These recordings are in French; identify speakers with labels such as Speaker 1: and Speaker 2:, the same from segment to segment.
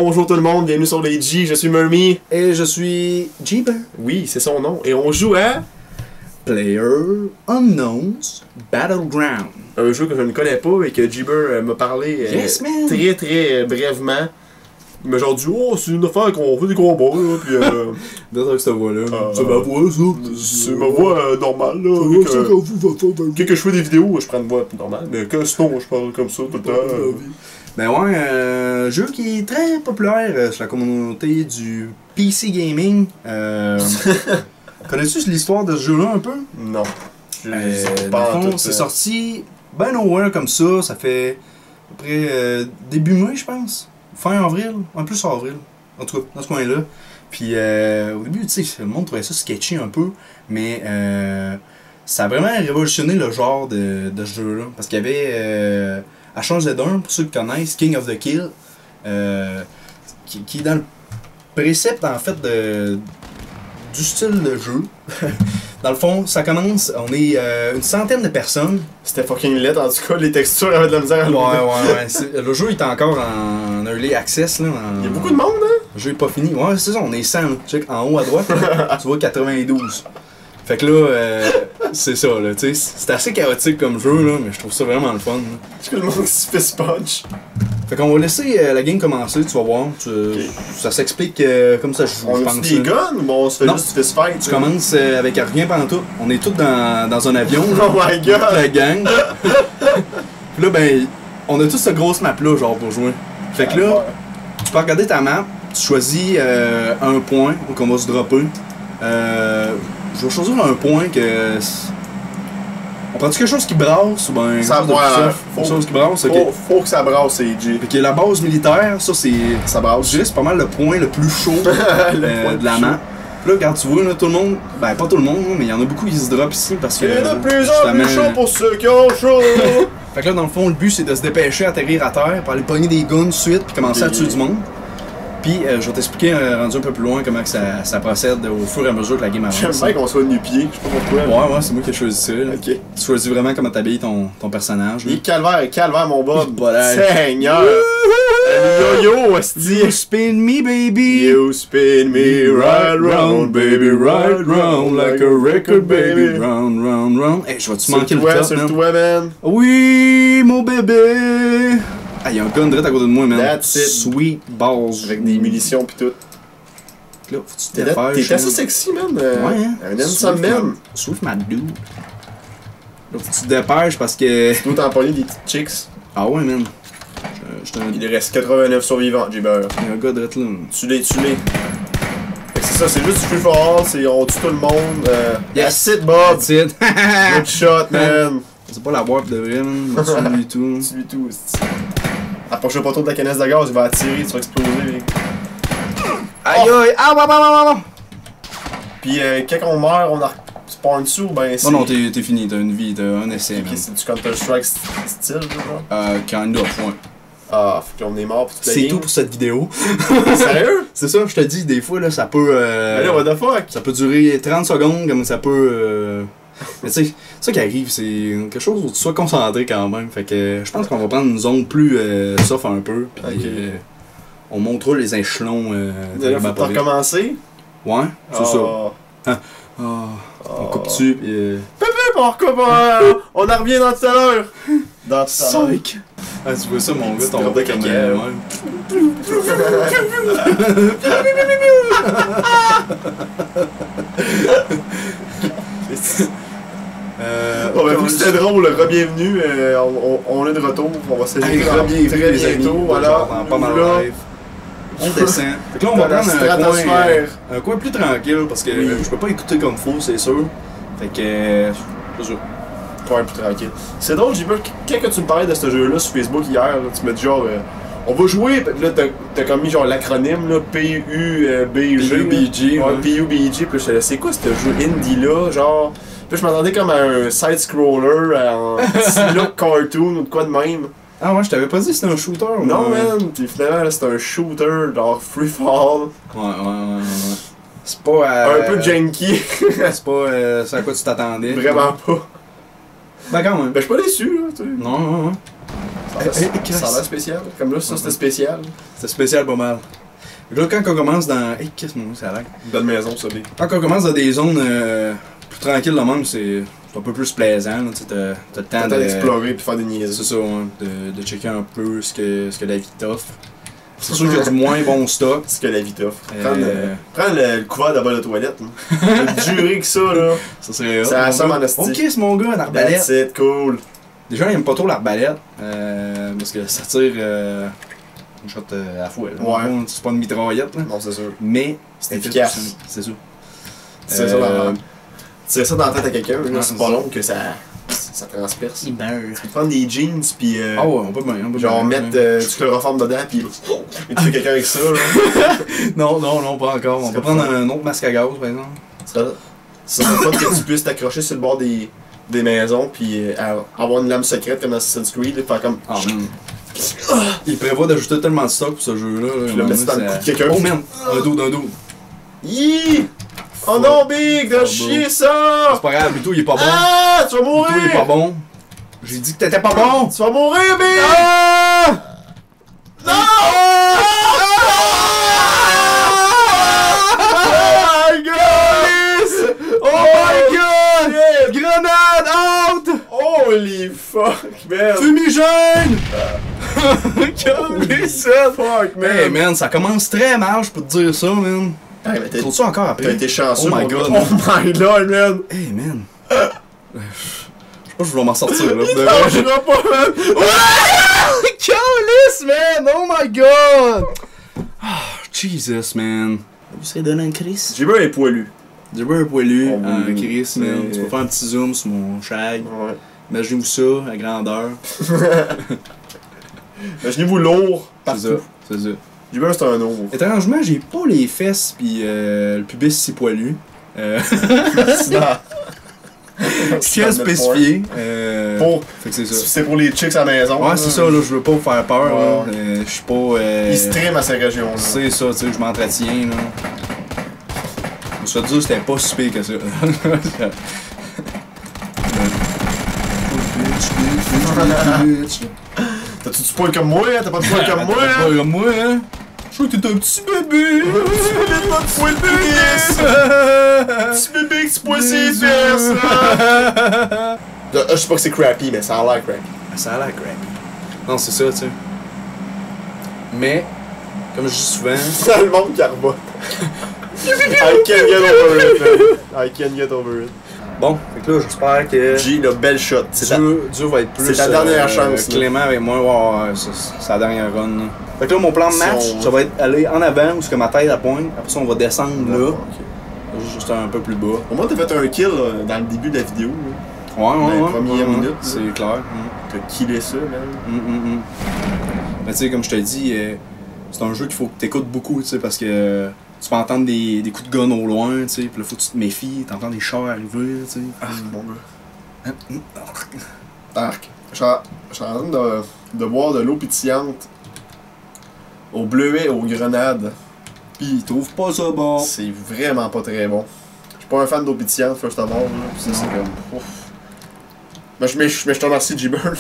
Speaker 1: Bonjour tout le monde, bienvenue sur les G, je suis Murmy.
Speaker 2: Et je suis Jeeber.
Speaker 1: Oui, c'est son nom. Et on joue à
Speaker 2: Player Unknown's Battleground.
Speaker 1: un jeu que je ne connais pas et que Jeeber m'a parlé
Speaker 2: Yes, man.
Speaker 1: très brièvement. Il m'a genre dit, oh, c'est une affaire qu'on fait des combats, là, pis
Speaker 2: Dans cette voix-là.
Speaker 1: c'est ma voix, ça. C'est ma voix normale, là. Quand je fais des vidéos, je prends une voix normale, mais que sinon, je parle comme ça tout le temps.
Speaker 2: Ben ouais, un jeu qui est très populaire sur la communauté du PC Gaming. Connais-tu l'histoire de ce jeu-là un peu?
Speaker 1: Non.
Speaker 2: Dans le fond, c'est sorti ben nowhere comme ça fait à peu près début mai, je pense. Fin avril, en plus avril. En tout cas, dans ce coin-là. Puis au début, tu sais, le monde trouvait ça sketchy un peu, mais ça a vraiment révolutionné le genre de ce jeu-là. Parce qu'il y avait H1Z1, pour ceux qui connaissent, King of the Kill, qui est dans le précepte en fait du style de jeu. Dans le fond, ça commence, on est une centaine de personnes.
Speaker 1: C'était fucking lit, en tout cas, les textures avaient de la misère à
Speaker 2: Ouais. Le jeu est encore en early access. Là,
Speaker 1: Il y a beaucoup de monde, hein?
Speaker 2: Le jeu est pas fini. Ouais, c'est ça, on est 100. Check, en haut à droite, là, tu vois 92. Fait que là, c'est ça, là, tu sais. C'est assez chaotique comme jeu, là, mais je trouve ça vraiment le fun.
Speaker 1: Est-ce que le monde se fait sponge?
Speaker 2: Fait qu'on va laisser la game commencer, tu vas voir. Ça s'explique comme ça, je
Speaker 1: on
Speaker 2: pense.
Speaker 1: On des guns ou on se fait
Speaker 2: Non.
Speaker 1: juste fist fight?
Speaker 2: Tu commences avec rien pendant tout. On est tous dans un avion.
Speaker 1: Oh my god!
Speaker 2: La gang. Puis là, ben, on a tous cette grosse map-là, genre, pour jouer. Fait que là, tu peux regarder ta map, tu choisis un point qu'on va se dropper. Je vais choisir un point que... On prend-tu quelque chose qui brasse ou ben...
Speaker 1: Ça
Speaker 2: quelque chose qui brasse, ok.
Speaker 1: Faut que ça brasse, c'est G.
Speaker 2: Fait que la base militaire, ça c'est...
Speaker 1: Ça brasse.
Speaker 2: Je dirais c'est pas mal le point le plus chaud de la map. Puis là, regarde, tu vois, là, tout le monde... Ben, pas tout le monde, mais il y en a beaucoup qui se drop ici parce que...
Speaker 1: Il y en a plusieurs plus chauds pour ceux qui ont chaud!
Speaker 2: Fait que là, dans le fond, le but, c'est de se dépêcher, atterrir à terre, pour aller pogner des guns tout de suite, puis commencer à tuer du monde. Puis, je vais t'expliquer, rendu un peu plus loin, comment que ça procède au fur et à mesure que la game avance.
Speaker 1: J'aime bien qu'on soit nu-pied, je sais pas pourquoi.
Speaker 2: Ouais, c'est moi qui ai choisi ça. Là.
Speaker 1: Ok.
Speaker 2: Tu choisis vraiment comment t'habilles ton personnage.
Speaker 1: Il est calvaire, mon Bob.
Speaker 2: Voilà.
Speaker 1: Seigneur! Yo-yo, hostie!
Speaker 2: You spin me, baby!
Speaker 1: You spin me right round, baby, right round, like a record, baby.
Speaker 2: Round, round, round. Hey, je vais-tu manquer le
Speaker 1: top,
Speaker 2: top,
Speaker 1: sur
Speaker 2: man?
Speaker 1: toi, man.
Speaker 2: Oui, mon bébé! Ah, y'a un gun direct à côté de moi, man.
Speaker 1: That's it.
Speaker 2: Sweet balls.
Speaker 1: Avec des munitions pis tout.
Speaker 2: Là, faut-tu te dépêches,
Speaker 1: T'es assez sexy, man.
Speaker 2: Ouais, hein?
Speaker 1: Un handsome man.
Speaker 2: Sweet my dude. Là, faut que tu te dépêches parce que...
Speaker 1: Tu dois t'empoigner des petites chicks.
Speaker 2: Ah ouais, man.
Speaker 1: Il reste 89 survivants, Jibber.
Speaker 2: Il y a un gars direct là.
Speaker 1: Tue-les. Fait que c'est ça, c'est juste free for all, on tue tout le monde.
Speaker 2: Yes.
Speaker 1: That's it, Bob.
Speaker 2: That's it.
Speaker 1: Good shot, man.
Speaker 2: C'est pas la warp de vrai, man. Tue lui tout.
Speaker 1: Tue-lui tout. Approche pas trop de la canisse de gaz, il va attirer, tu vas exploser.
Speaker 2: Aïe aïe! Ah, bah.
Speaker 1: Puis quand on meurt, on a spawn dessus ou ben c'est...
Speaker 2: Non, t'es fini, t'as une vie, t'as un essai, man.
Speaker 1: Ok, c'est du Counter-Strike style, genre?
Speaker 2: Kind of, ouais.
Speaker 1: Ah, fait qu'on est mort pour toute la
Speaker 2: C'est
Speaker 1: game.
Speaker 2: tout pour cette vidéo.
Speaker 1: Sérieux?
Speaker 2: C'est ça, je te dis, des fois, là, ça peut...
Speaker 1: Mais là, what the fuck?
Speaker 2: Ça peut durer 30 secondes, comme ça peut... Mais tu sais, ça qui arrive, c'est quelque chose où tu sois concentré quand même. Fait que je pense qu'on va prendre une zone plus soft un peu. Puis
Speaker 1: okay.
Speaker 2: On montrera les échelons
Speaker 1: de la faut recommencer?
Speaker 2: Ouais, c'est ça. On coupe dessus pis...
Speaker 1: on recoupe, on en revient dans tout à l'heure. Dans tout à l'heure.
Speaker 2: Ah, tu vois ça, mon gars, ton
Speaker 1: de caca. Vu que c'était drôle, re-bienvenue, on est de retour, on va s'agir très bientôt, voilà.
Speaker 2: Pas mal live. On descend. Fait que là, on va prendre un coin plus tranquille parce que je peux pas écouter comme faut, c'est sûr. Fait que. C'est sûr.
Speaker 1: Ouais, plus tranquille. C'est drôle, j'ai vu, quand tu me parlais de ce jeu-là sur Facebook hier, là, tu m'as dit genre. On va jouer, pis là t'as comme mis genre l'acronyme là, PUBG. Ouais, PUBG, pis je c'est quoi ce jeu indie là, genre. Puis je m'attendais comme à un side-scroller, en petit look cartoon ou de quoi de même.
Speaker 2: Ah ouais, je t'avais pas dit que c'était un shooter ou
Speaker 1: non, man, pis finalement là, c'est un shooter, genre free fall.
Speaker 2: Ouais. C'est pas.
Speaker 1: Un peu janky.
Speaker 2: C'est pas c'est à quoi tu t'attendais.
Speaker 1: Vraiment pas.
Speaker 2: Ben quand même.
Speaker 1: Ben je suis pas déçu là, tu sais.
Speaker 2: Non.
Speaker 1: Ça a l'air spécial. Comme là, ça c'était spécial.
Speaker 2: C'était spécial pas mal. Là, quand on commence dans. Qu'est-ce que ça a l'air?
Speaker 1: Une bonne maison, ça, B.
Speaker 2: Quand on commence dans des zones plus tranquilles de même, c'est un peu plus plaisant. T'as le temps
Speaker 1: d'explorer et de faire des niaiseries.
Speaker 2: C'est ça, hein, de checker un peu ce que la vie t'offre. C'est sûr qu'il y a du moins bon stock.
Speaker 1: Ce que la vie t'offre. Prends le couvert de bol de toilette. Hein. Duré que ça, là.
Speaker 2: Ça serait
Speaker 1: ça assomme en esti.
Speaker 2: Ok, c'est mon gars, l'arbalète.
Speaker 1: C'est cool.
Speaker 2: Les gens n'aiment pas trop l'arbalète. Parce que ça tire une shot à la fois.
Speaker 1: Ouais.
Speaker 2: C'est pas une mitraillette. Là.
Speaker 1: Non, c'est sûr.
Speaker 2: Mais
Speaker 1: c'est efficace.
Speaker 2: C'est sûr.
Speaker 1: C'est ça tirer ça dans la tête à quelqu'un, c'est pas long que ça transperce.
Speaker 2: Il meurt.
Speaker 1: Tu peux prendre des jeans pis
Speaker 2: ah ouais, on peut bien.
Speaker 1: Genre mettre du chloroforme dedans pis tu fais quelqu'un avec ça là.
Speaker 2: non, pas encore. On peut prendre un autre masque à gaz par exemple.
Speaker 1: Ça serait pas que tu puisses t'accrocher sur le bord des maisons pis avoir une lame secrète comme dans Assassin's Creed et faire comme.
Speaker 2: Il prévoit d'ajouter tellement de stock pour ce jeu-là.
Speaker 1: Puis le mettre dans le cou de quelqu'un.
Speaker 2: Oh man! Un dos.
Speaker 1: Yee! Oh non, Big! T'as chier ça!
Speaker 2: C'est pas grave, Bito il est pas bon.
Speaker 1: Ah! Tu vas mourir!
Speaker 2: Bito il est pas bon. J'ai dit que t'étais pas bon!
Speaker 1: Tu vas mourir, Big!
Speaker 2: Ah!
Speaker 1: Non! Oh my god!
Speaker 2: Oh my god! Grenade out!
Speaker 1: Holy fuck, man!
Speaker 2: Fumigène! Holy
Speaker 1: fuck, man!
Speaker 2: Hey man, ça commence très mal, je peux te dire ça, man. Trouves-tu ça encore après?
Speaker 1: T'as été chanceux.
Speaker 2: Oh my god.
Speaker 1: Oh my god, man!
Speaker 2: Hey man! Je sais pas si je vais m'en sortir là.
Speaker 1: Non, je vois pas, man!
Speaker 2: Calice, man! Oh my god! Oh, Jesus, man. Vous serez donné un Chris?
Speaker 1: J'ai vu un poilu.
Speaker 2: J'ai vu un poilu,
Speaker 1: un
Speaker 2: Chris, man. Tu peux faire un petit zoom sur mon shag.
Speaker 1: Ouais.
Speaker 2: Imaginez-vous ça, à grandeur.
Speaker 1: Imaginez-vous lourd.
Speaker 2: C'est ça.
Speaker 1: J'ai vu c'est un ours.
Speaker 2: Étrangement, j'ai pas les fesses pis le pubis si poilu. Ce qui est spécifié. Fait que c'est ça.
Speaker 1: C'est pour les chicks à la maison.
Speaker 2: Ouais, c'est ça, là, je veux pas vous faire peur. Je suis pas.
Speaker 1: Il se trime à cette région-là.
Speaker 2: C'est ça, tu sais, je m'entretiens, là. Je me suis fait dire que c'était pas si pire que ça.
Speaker 1: T'as-tu du poil comme moi, hein? T'as pas de poil comme moi, hein?
Speaker 2: Pas comme moi, hein? Je crois que t'es un petit bébé!
Speaker 1: T'as pas de poil bébé! Petit bébé que tu poils ses fesses, là! Je sais pas que c'est crappy, mais ça a l'air crappy.
Speaker 2: Ça a l'air crappy. Non, c'est ça, tu sais. Mais, comme je dis souvent...
Speaker 1: C'est le monde qui arbote. I can't get over it, man. I can't get over it.
Speaker 2: Bon, fait que là, j'espère que...
Speaker 1: J'ai une belle shot.
Speaker 2: Dieu va être plus...
Speaker 1: C'est ta dernière chance.
Speaker 2: Clément avec moi, ouais, c'est la dernière run. Là. Fait que là, mon plan de match, ça va être aller en avant, où ce que ma tête à pointe. Après ça, on va descendre là. Okay. Juste un peu plus bas.
Speaker 1: Au moins, t'as fait un kill dans le début de la vidéo. Là.
Speaker 2: Ouais.
Speaker 1: Première minute.
Speaker 2: C'est clair.
Speaker 1: T'as killé ça, man.
Speaker 2: Mais tu sais, comme je te dis, c'est un jeu qu'il faut que t'écoutes beaucoup, tu sais, parce que... Tu peux entendre des coups de gun au loin, tu sais, puis là faut que tu te méfies, t'entends des chars arriver, tu sais.
Speaker 1: Ah, mon gars. Arc. Je suis en train de boire de l'eau pétillante au bleuet, aux grenades.
Speaker 2: Pis ils trouvent pas ça bon.
Speaker 1: C'est vraiment pas très bon. Je suis pas un fan d'eau pétillante, first of all, là. Pis ça, c'est comme... Ouf. Mais je te remercie, G-Burn,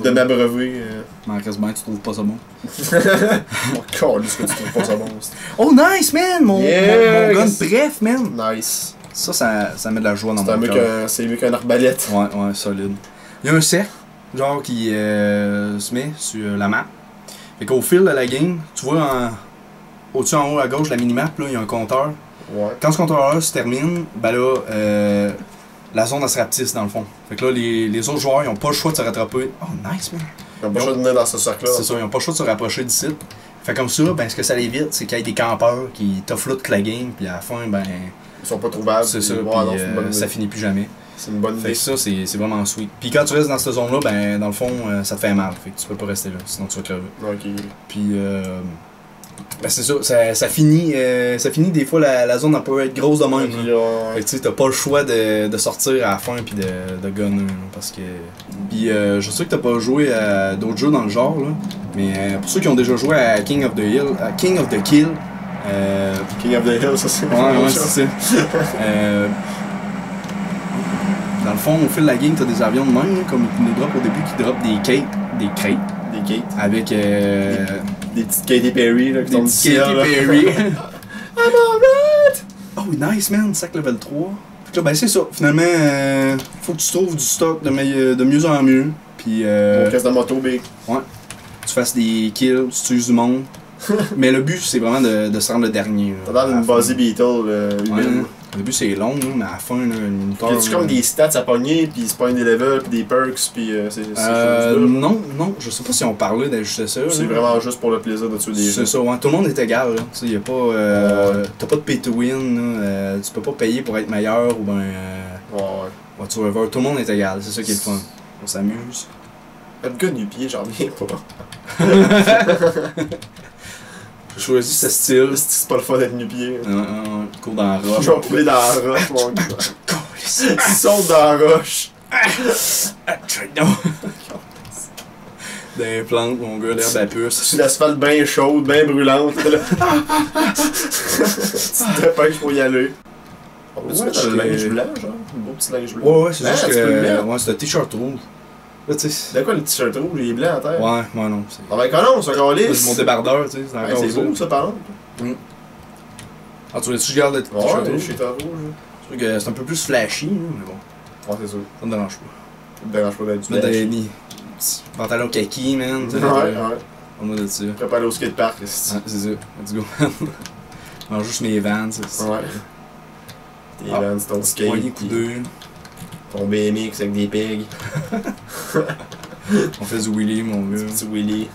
Speaker 1: de m'abreuver.
Speaker 2: Mais quasiment, tu trouves pas ça bon.
Speaker 1: Oh, câlisse que tu trouves pas ça bon.
Speaker 2: Oh, nice, man! Mon gun, bref, man!
Speaker 1: Nice.
Speaker 2: Ça met de la joie dans mon cœur.
Speaker 1: C'est mieux qu'un arbalète.
Speaker 2: Ouais, solide. Il y a un cercle, genre, qui se met sur la map. Fait qu'au fil de la game, tu vois au-dessus en haut à gauche, la minimap, là, il y a un compteur.
Speaker 1: Ouais.
Speaker 2: Quand ce compteur-là se termine, ben là, la zone elle se rapetisse dans le fond. Fait que là, les autres joueurs, ils ont pas le choix de se rattraper. Oh, nice, man!
Speaker 1: Ils ont pas le choix de venir dans ce cercle-là.
Speaker 2: C'est ça, ils ont pas le choix de se rapprocher du site. Fait comme ça, ben, ce que ça l'évite, c'est qu'il y ait des campeurs qui t'offlotent la game, puis à la fin, ben.
Speaker 1: Ils sont pas trouvables.
Speaker 2: C'est ça,
Speaker 1: puis
Speaker 2: ça finit plus jamais.
Speaker 1: C'est une bonne idée.
Speaker 2: Fait que ça, c'est vraiment sweet. Puis quand tu restes dans cette zone-là, ben, dans le fond, ça te fait mal. Fait que tu peux pas rester là, sinon tu vas crever.
Speaker 1: Ok.
Speaker 2: Puis, ben c'est ça finit des fois, la zone elle peut être grosse de même. Fait que tu sais, t'as pas le choix de sortir à la fin puis de gunner, parce que... Puis je sais que t'as pas joué à d'autres jeux dans le genre, là, mais pour ceux qui ont déjà joué à King of the Kill... King of the Hill, ça c'est...
Speaker 1: Ouais,
Speaker 2: c'est ça. dans le fond, au fil de la game, t'as des avions de même, là, comme les drop au début, qui drop des crêtes.
Speaker 1: Des gates.
Speaker 2: Avec.
Speaker 1: Des petites Katy Perry, là, qui
Speaker 2: des
Speaker 1: tombent du
Speaker 2: petites
Speaker 1: ciel.
Speaker 2: Katy
Speaker 1: là.
Speaker 2: Perry.
Speaker 1: I'm alright!
Speaker 2: Oh, nice, man, sac level 3. Fait que là, ben, c'est ça. Finalement, faut que tu trouves du stock de mieux en mieux. Puis.
Speaker 1: Mon casse de moto, big.
Speaker 2: Ouais. Tu fasses des kills, tu tues du monde. Mais le but, c'est vraiment de se rendre le dernier.
Speaker 1: T'as l'air d'une Buzzy Beetle humaine.
Speaker 2: Au début, c'est long, là, mais à la fin, là, une
Speaker 1: Puis as-tu comme des stats à pogner, puis c'est pas des levels, puis des perks, puis c'est
Speaker 2: non, je sais pas si on parlait d'ajuster ça.
Speaker 1: C'est vraiment juste pour le plaisir de tuer des gens.
Speaker 2: C'est ça, ouais, tout le monde est égal, là. Tu sais, y a pas. T'as pas de pay to win, là. Tu peux pas payer pour être meilleur ou ben. Whatsoever. Tout le monde est égal, c'est ça qui est le fun. On s'amuse.
Speaker 1: Le gars nu-pied, j'en reviens pas.
Speaker 2: J'ai choisi ce style.
Speaker 1: C'est pas le fun d'être nu-pied.
Speaker 2: Cours dans la roche.
Speaker 1: Je vais couler dans la roche, mon gars. Il saute dans la roche.
Speaker 2: Dans les plantes, mon gars, l'herbe à puce.
Speaker 1: Sur l'asphalte bien chaude, bien brûlante. Tu te dépêches pour y aller. On peut-tu mettre un linge blanc, genre? Un beau petit linge blanc.
Speaker 2: Ouais, c'est juste que. Ouais, c'est un t-shirt rouge. Là, tu sais.
Speaker 1: De quoi le t-shirt rouge, il est blanc à terre?
Speaker 2: Ouais, non.
Speaker 1: Ah ben comment, c'est encore lisse?
Speaker 2: C'est mon débardeur, tu sais.
Speaker 1: C'est beau ça, par exemple.
Speaker 2: Ah, tu voulais-tu garder le t-shirt rouge?
Speaker 1: Ouais, le t-shirt rouge.
Speaker 2: Je trouve que c'est un peu plus flashy, mais bon.
Speaker 1: Ouais, c'est sûr.
Speaker 2: Ça me dérange pas.
Speaker 1: Ça me dérange pas d'être
Speaker 2: Tu mets des pantalons kaki, man.
Speaker 1: Ouais.
Speaker 2: On m'a dit ça.
Speaker 1: Tu vas pas aller au skatepark, c'est
Speaker 2: ça. C'est ça. Let's go. Je mange juste mes Vans, c'est
Speaker 1: ouais. Tes Vans, ton skate.
Speaker 2: Poignet coudeux.
Speaker 1: Ton BMX avec des pigs.
Speaker 2: On fait du wheelie, mon gars.
Speaker 1: Petit wheelie.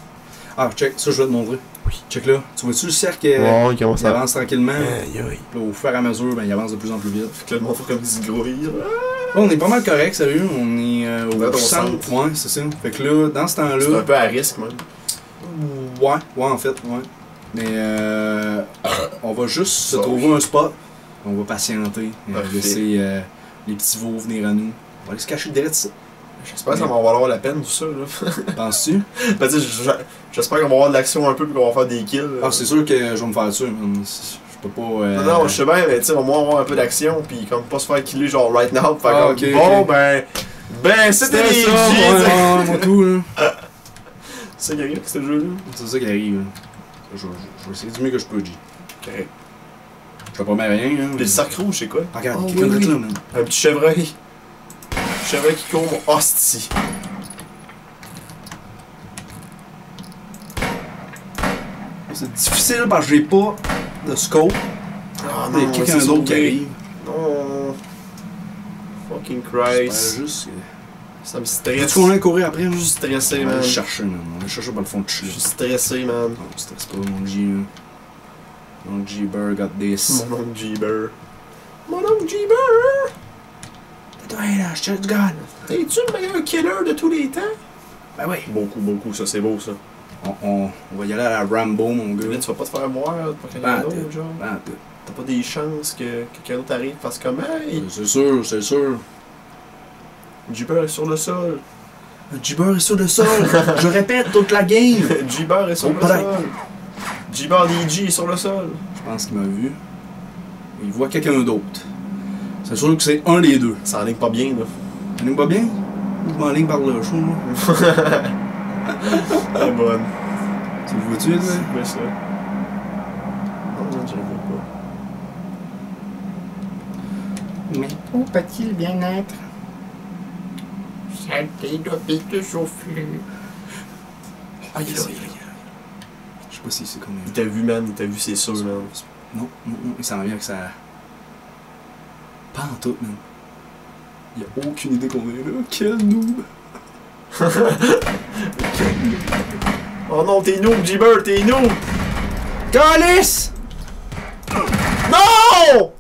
Speaker 2: Ah, check, ça je vais te montrer. Oui. Check là. Tu vois-tu le cercle
Speaker 1: il
Speaker 2: avance tranquillement?
Speaker 1: Aïe.
Speaker 2: Là, au fur et à mesure, ben, il avance de plus en plus vite.
Speaker 1: Fait que là, le monde fait comme des gros rires.
Speaker 2: On est pas mal correct, sérieux. On est au centre. Ouais, c'est ça. Fait que là, dans ce temps-là.
Speaker 1: C'est un peu à risque, même.
Speaker 2: Ouais, en fait, ouais. Mais on va juste se trouver un spot. On va patienter. Laisser les petits veaux venir à nous. On va aller se cacher derrière ça.
Speaker 1: J'espère que ça va valoir la peine, tout ça, là.
Speaker 2: Penses-tu?
Speaker 1: Ben, tu sais, j'espère qu'on va avoir de l'action un peu puis qu'on va faire des kills.
Speaker 2: Ah, c'est sûr que je vais me faire dessus, man. Je peux pas.
Speaker 1: Non, je sais bien, mais tu sais, au moins avoir un peu d'action puis comme pas se faire killer genre right now. Faire comme,
Speaker 2: okay,
Speaker 1: bon, ben, c'était les G,
Speaker 2: mon tout, là.
Speaker 1: C'est ça qui arrive, ce jeu-là?
Speaker 2: C'est ça qui arrive, là. Je vais essayer du mieux que je peux, G.
Speaker 1: Correct.
Speaker 2: Je fais pas bien rien, hein.
Speaker 1: Puis le sac rouge, c'est quoi?
Speaker 2: Regarde, quelqu'un de là, man.
Speaker 1: Un petit chevreuil. Chevreuil qui court, mon hostie.
Speaker 2: C'est difficile parce que j'ai pas de scope.
Speaker 1: Ah
Speaker 2: non, il y a quelqu'un d'autre qui arrive.
Speaker 1: Non. Fucking Christ.
Speaker 2: Juste.
Speaker 1: Ça me stresse.
Speaker 2: Tu vas courir après,
Speaker 1: Je suis stressé,
Speaker 2: man.
Speaker 1: man.
Speaker 2: On va chercher, man. On va chercher par le fond de chien.
Speaker 1: Je suis stressé, man.
Speaker 2: Non, stresse pas, mon G, là. Mon G-Burr got this.
Speaker 1: Mon oncle G-Burr. Mon oncle G-Burr!
Speaker 2: Toi, là, je te du gun.
Speaker 1: T'es-tu le meilleur killer de tous les temps?
Speaker 2: Ben oui.
Speaker 1: Beaucoup, ça c'est beau ça.
Speaker 2: On va y aller à la Rambo, mon gars.
Speaker 1: Là, tu vas pas te faire voir par quelqu'un d'autre, genre?
Speaker 2: tout.
Speaker 1: T'as pas des chances que quelqu'un d'autre arrive parce que hey!
Speaker 2: C'est sûr, c'est sûr.
Speaker 1: G-Burr est sur le sol.
Speaker 2: G-Burr est sur le sol. Je répète, toute la game.
Speaker 1: G-Burr est sur le sol. G-Burr DG est sur le sol.
Speaker 2: Je pense qu'il m'a vu. Il voit quelqu'un d'autre. C'est sûr que c'est un des deux.
Speaker 1: Ça enligne pas bien, là.
Speaker 2: Ça enligne pas bien? Je m'enligne par là, chaud, moi.
Speaker 1: Elle est bonne.
Speaker 2: Tu le vois-tu, là?
Speaker 1: C'est quoi ça? Non, je le vois pas.
Speaker 2: Mais où peut-il bien être?
Speaker 3: Saleté de bite soufflue.
Speaker 1: Ah, il est là.
Speaker 2: Je sais pas si c'est comme...
Speaker 1: Il t'a vu, man. Il t'a vu, c'est sûr, man.
Speaker 2: Non. Il s'en vient avec sa... Pas en tout, man. Il a aucune idée qu'on est là. Quel noob!
Speaker 1: Oh non, t'es noob, G-Burr, t'es noob!
Speaker 2: Calice!
Speaker 1: Non!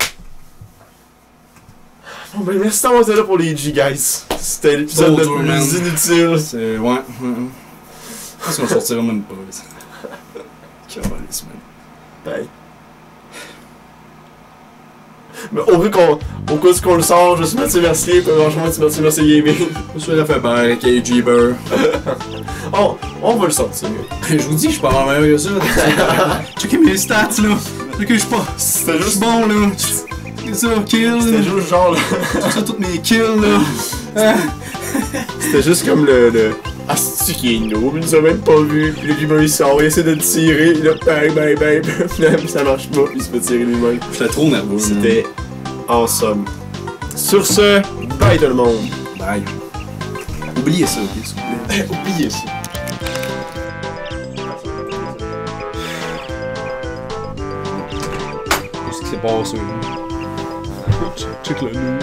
Speaker 1: Bon ben merci d'avoir été là pour les G, guys. C'était l'épisode le plus inutile.
Speaker 2: C'est... Ouais. Je pense qu'on sortira même pas. Calice, man.
Speaker 1: Bye. Mais au vu qu'on le sort, je suis Mathieu Mercier, puis franchement, c'est Mathieu Mercier Gaming.
Speaker 2: Je suis Raphaël Barre, G-Burr.
Speaker 1: On va le sortir.
Speaker 2: Je vous dis, je suis pas vraiment meilleur que ça. Checkez mes stats, là. Checkez, je suis pas.
Speaker 1: C'était juste
Speaker 2: bon, là. C'est ça, kill.
Speaker 1: C'était juste genre.
Speaker 2: Ça, toutes mes kills, là.
Speaker 1: C'était juste comme le. Ah, c'est qui est noob, il nous a même pas vu. Puis là, il sort, il essaie de tirer, là, bang. Puis ça marche pas, puis il se fait tirer lui-même.
Speaker 2: J'étais trop nerveux.
Speaker 1: C'était awesome. Sur ce, bye tout le monde.
Speaker 2: Bye. Oubliez ça, ok, s'il vous plaît.
Speaker 1: Oubliez ça.
Speaker 2: Qu'est-ce qui s'est passé? Check le news.